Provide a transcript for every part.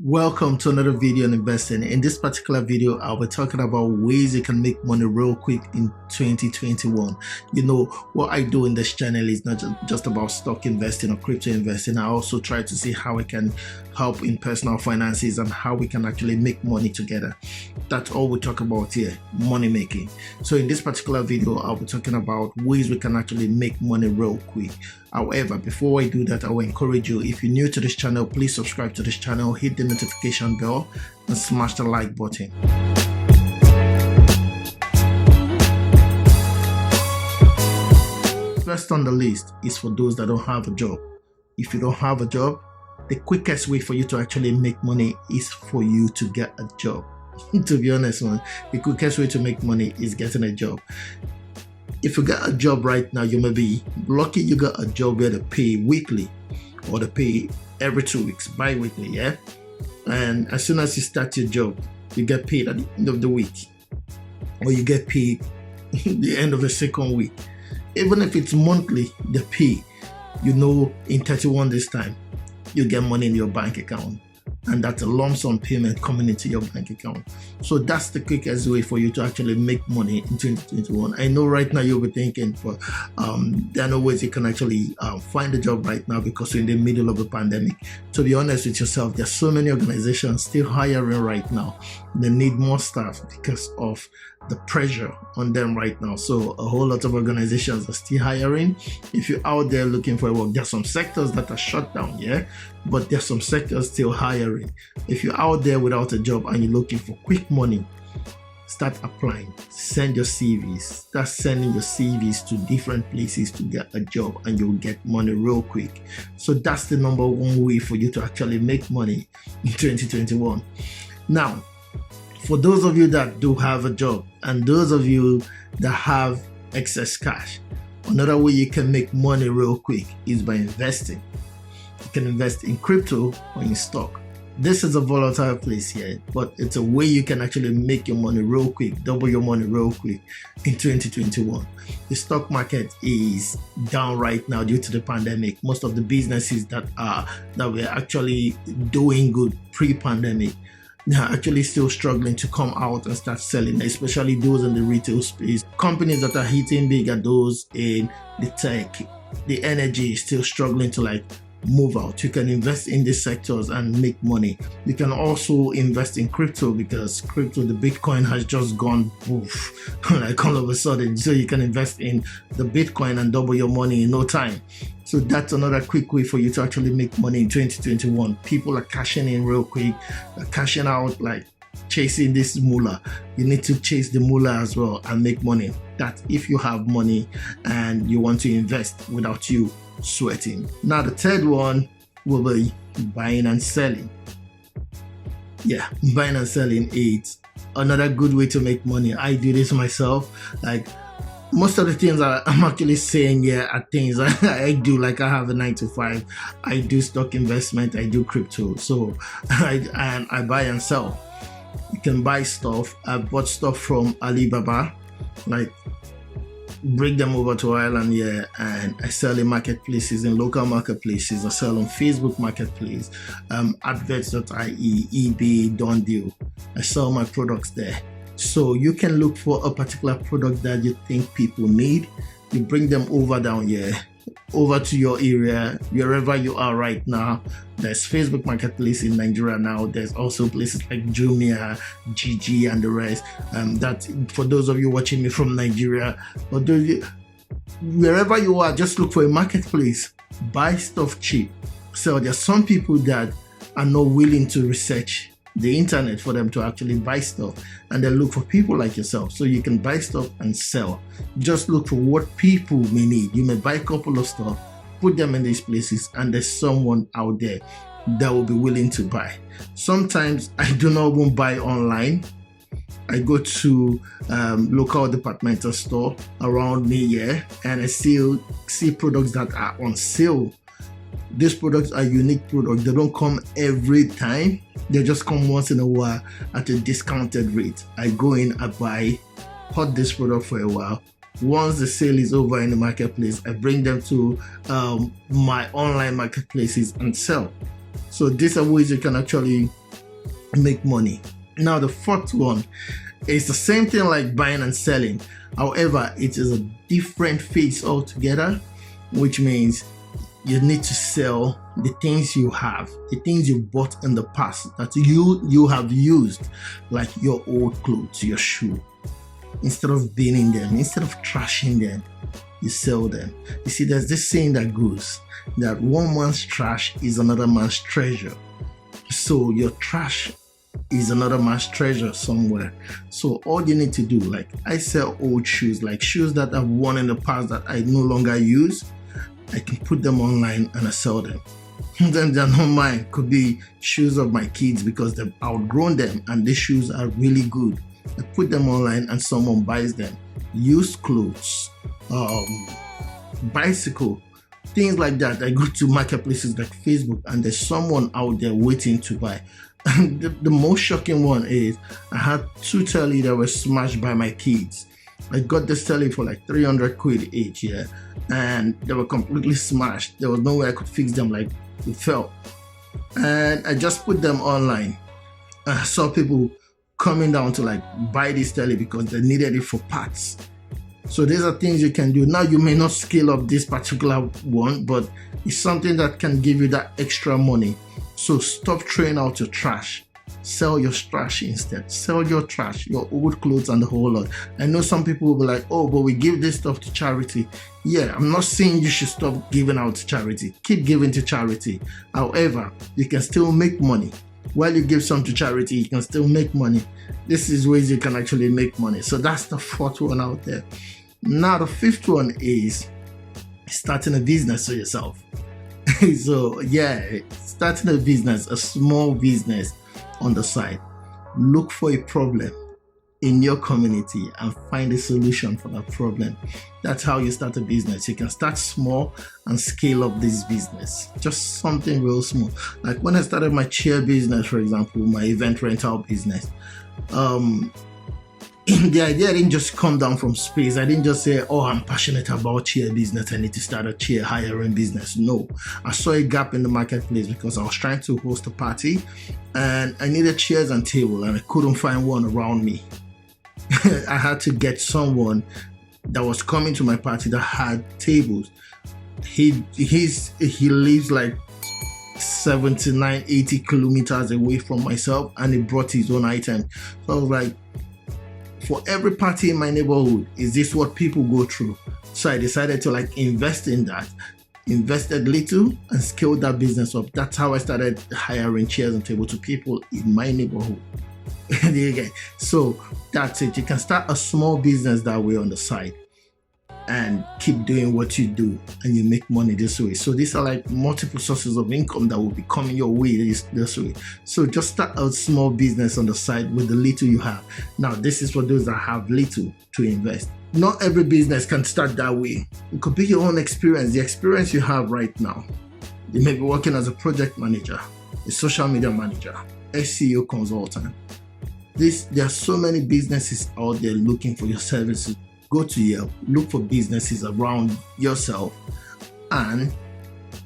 Welcome to another video on investing. In this particular video, I'll be talking about ways you can make money real quick in 2021. You know, what I do in this channel is not just about stock investing or crypto investing. I also try to see how I can help in personal finances and how we can actually make money together. That's all we talk about here, money making. So in this particular video, I'll be talking about ways we can actually make money real quick. However, before I do that, I will encourage you, if you're new to this channel, please subscribe to this channel, hit the notification bell and smash the like button. First on the list is for those that don't have a job. If you don't have a job, the quickest way for you to actually make money is for you to get a job. To be honest, man, the quickest way to make money is getting a job. If you got a job right now, you may be lucky you got a job where they pay weekly or they pay every 2 weeks, bi-weekly, yeah? And as soon as you start your job, you get paid at the end of the week, or you get paid the end of the second week. Even if it's monthly, they pay, you know, in 31 days time, you get money in your bank account. And that's a lump sum payment coming into your bank account. So that's the quickest way for you to actually make money in 2021. I know right now you'll be thinking, but there are no ways you can actually find a job right now because we're in the middle of a pandemic. To be honest with yourself, there's so many organizations still hiring right now. They need more staff because of the pressure on them right now. So a whole lot of organizations are still hiring. If you're out there looking for work, there's some sectors that are shut down, yeah, but there's some sectors still hiring. If you're out there without a job and you're looking for quick money, start applying. Send your CVs. Start sending your CVs to different places to get a job, and you'll get money real quick. So that's the number one way for you to actually make money in 2021. Now, for those of you that do have a job and those of you that have excess cash, another way you can make money real quick is by investing. You can invest in crypto or in stock. This is a volatile place here, but it's a way you can actually make your money real quick, double your money real quick in 2021. The stock market is down right now due to the pandemic. Most of the businesses that were actually doing good pre-pandemic, they are actually still struggling to come out and start selling, especially those in the retail space. Companies that are hitting big are those in the tech. The energy is still struggling to move out. You can invest in these sectors and make money. You can also invest in crypto because crypto, the Bitcoin has just gone poof, all of a sudden. So you can invest in the Bitcoin and double your money in no time. So that's another quick way for you to actually make money in 2021. People are cashing in real quick, cashing out, chasing this moolah. You need to chase the moolah as well and make money. That if you have money and you want to invest without you sweating. Now the third one will be buying and selling. Yeah, buying and selling is another good way to make money. I do this myself. Most of the things I'm actually saying here are things I do. I have a 9 to 5. I do stock investment. I do crypto. So I buy and sell. You can buy stuff. I bought stuff from Alibaba, bring them over to Ireland here, and I sell in marketplaces, in local marketplaces. I sell on Facebook Marketplace, adverts.ie, eBay, Done Deal. I sell my products there. So you can look for a particular product that you think people need. You bring them over down here, over to your area, wherever you are right now. There's Facebook Marketplace in Nigeria now. There's also places like Jumia, GG, and the rest. That for those of you watching me from Nigeria, or wherever you are, just look for a marketplace. Buy stuff cheap. So there's some people that are not willing to research the internet for them to actually buy stuff, and they look for people like yourself, so you can buy stuff and sell. Just look for what people may need. You may buy a couple of stuff, put them in these places, and there's someone out there that will be willing to buy. Sometimes I do not even buy online. I go to local departmental store around me here, and I still see products that are on sale. These products are unique products. They don't come every time. They just come once in a while at a discounted rate. I go in, I buy, hold this product for a while. Once the sale is over in the marketplace, I bring them to my online marketplaces and sell. So these are ways you can actually make money. Now the fourth one is the same thing like buying and selling. However, it is a different phase altogether, which means you need to sell the things you have, the things you bought in the past that you have used, like your old clothes, your shoe. Instead of burning them, instead of trashing them, you sell them. You see, there's this saying that goes that one man's trash is another man's treasure. So your trash is another man's treasure somewhere. So all you need to do, like I sell old shoes, like shoes that I've worn in the past that I no longer use, I can put them online and I sell them. Then they're not mine. Could be shoes of my kids because they've outgrown them and these shoes are really good. I put them online and someone buys them. Used clothes, bicycle, things like that. I go to marketplaces like Facebook and there's someone out there waiting to buy. The most shocking one is I had 2 telly that were smashed by my kids. I got this telly for like 300 quid each, yeah, and they were completely smashed. There was no way I could fix them, like it fell. And I just put them online. I saw people coming down to like buy this telly because they needed it for parts. So these are things you can do. Now you may not scale up this particular one, but it's something that can give you that extra money. So stop throwing out your trash. Sell your trash instead. Sell your trash, your old clothes and the whole lot. I know some people will be like, oh, but we give this stuff to charity. Yeah, I'm not saying you should stop giving out to charity. Keep giving to charity. However, you can still make money. While you give some to charity, you can still make money. This is ways you can actually make money. So that's the fourth one out there. Now the fifth one is starting a business for yourself. So yeah, starting a business, a small business on the side. Look for a problem in your community and find a solution for that problem. That's how you start a business. You can start small and scale up this business. Just something real small. Like when I started my chair business, for example, my event rental business, the idea didn't just come down from space. I didn't just say, oh, I'm passionate about chair business, I need to start a chair hiring business. No, I saw a gap in the marketplace because I was trying to host a party and I needed chairs and table and I couldn't find one around me. I had to get someone that was coming to my party that had tables. He lives like 79, 80 kilometers away from myself and he brought his own item. So I was like, for every party in my neighborhood, is this what people go through? So I decided to like invest in that, invested little and scaled that business up. That's how I started hiring chairs and tables to people in my neighborhood. So that's it. You can start a small business that way on the side and keep doing what you do and you make money this way. So these are like multiple sources of income that will be coming your way this way. So just start a small business on the side with the little you have. Now this is for those that have little to invest. Not every business can start that way. It could be your own experience, the experience you have right now. You may be working as a project manager, a social media manager, SEO consultant. There are so many businesses out there looking for your services. Go to Yelp, look for businesses around yourself and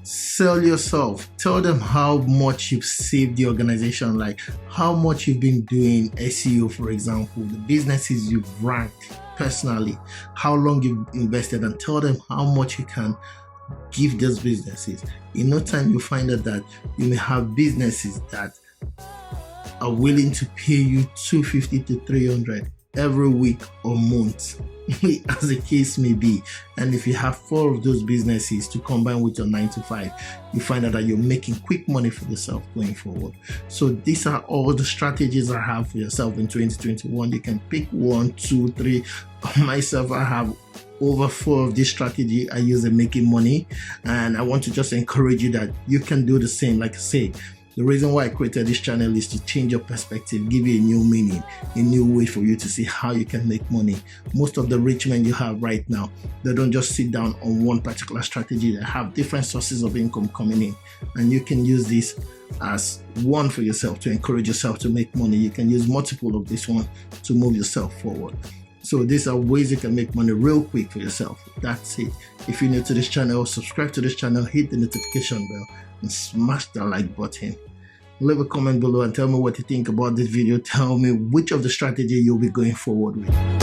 sell yourself. Tell them how much you've saved the organization, like how much you've been doing SEO, for example, the businesses you've ranked personally, how long you've invested, and tell them how much you can give those businesses. In no time, you find out that you may have businesses that are willing to pay you $250 to $300 every week or month, as the case may be. And if you have 4 of those businesses to combine with your 9 to 5, you find out that you're making quick money for yourself going forward. So these are all the strategies I have for yourself in 2021. You can pick 1, 2, 3. Myself, I have over 4 of this strategy I use in making money, and I want to just encourage you that you can do the same. Like I say, the reason why I created this channel is to change your perspective, give you a new meaning, a new way for you to see how you can make money. Most of the rich men you have right now, they don't just sit down on one particular strategy. They have different sources of income coming in, and you can use this as one for yourself to encourage yourself to make money. You can use multiple of this one to move yourself forward. So these are ways you can make money real quick for yourself. That's it. If you're new to this channel, subscribe to this channel, hit the notification bell, and smash that like button. Leave a comment below and tell me what you think about this video. Tell me which of the strategy you'll be going forward with.